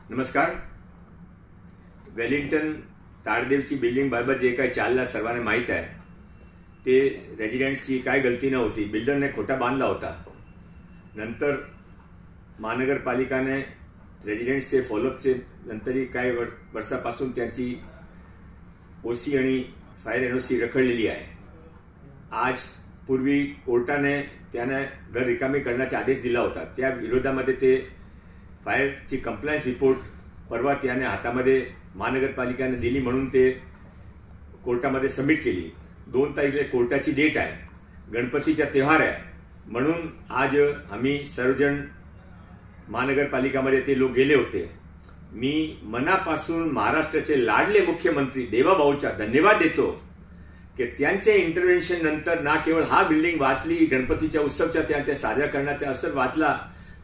नमस्कार. Wellington ताडदेवची building बाबत जे काही चाललं सर्वांना माहीत आहे. ते रेजिडेंट्सची काय गलती नव्हती. बिल्डरने खोटा बांधला होता. नंतर महानगरपालिकाने रेजिडेंट्सचे फॉलोअपचे नंतरही काही वर्षापासून त्यांची ओसी आणि फायर एनओसी रखडलेली आहे. आज पूर्वी कोर्टाने त्यांना घर रिकामी करण्याचा आदेश दिला होता. त्या विरोधामध्ये ते फायरची कंप्लायन्स रिपोर्ट परवा त्याने हातामध्ये महानगरपालिकेने दिली म्हणून ते कोर्टामध्ये सबमिट केली. 2 तारखेला कोर्टाची डेट आहे. गणपतीचा त्योहार आहे म्हणून आज आम्ही सर्वजण महानगरपालिकामध्ये ते लोक गेले होते. मी मनापासून महाराष्ट्राचे लाडले मुख्यमंत्री देवाभाऊचा धन्यवाद देतो की त्यांच्या इंटरव्हेन्शन नंतर ना केवळ हा बिल्डिंग वाचली, गणपतीच्या उत्सवचा त्यांच्या साजरा करण्याचा अवसर वाचला,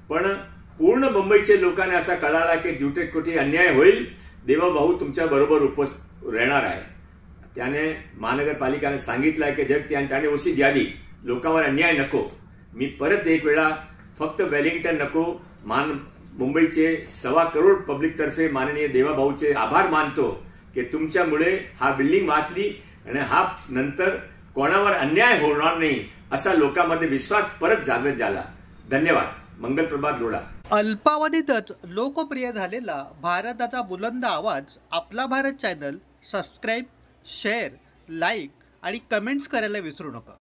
पण पूर्ण मुंबईचे लोकांना असा कळाला की जिथे कुठे अन्याय होईल देवाभाऊ तुमच्या बरोबर राहणार आहे. त्याने महानगरपालिकेने सांगितलं आहे की जर त्याने ओसी द्यावी, लोकांवर अन्याय नको. मी परत एक वेळा फक्त वेलिंग्टन नको, मुंबईचे 1.25 करोड पब्लिक तर्फे माननीय देवाभाऊचे आभार मानतो की तुमच्यामुळे हा बिल्डिंग वाचली आणि हा नंतर कोणावर अन्याय होणार नाही असा लोकांमध्ये विश्वास परत जागृत झाला. धन्यवाद. मंगलप्रभात लोढा. अल्पावधीतच लोकप्रिय झालेला भारताचा बुलंद आवाज आपला Bharat channel subscribe, share, like आणि कमेंट्स करायला विसरू नका.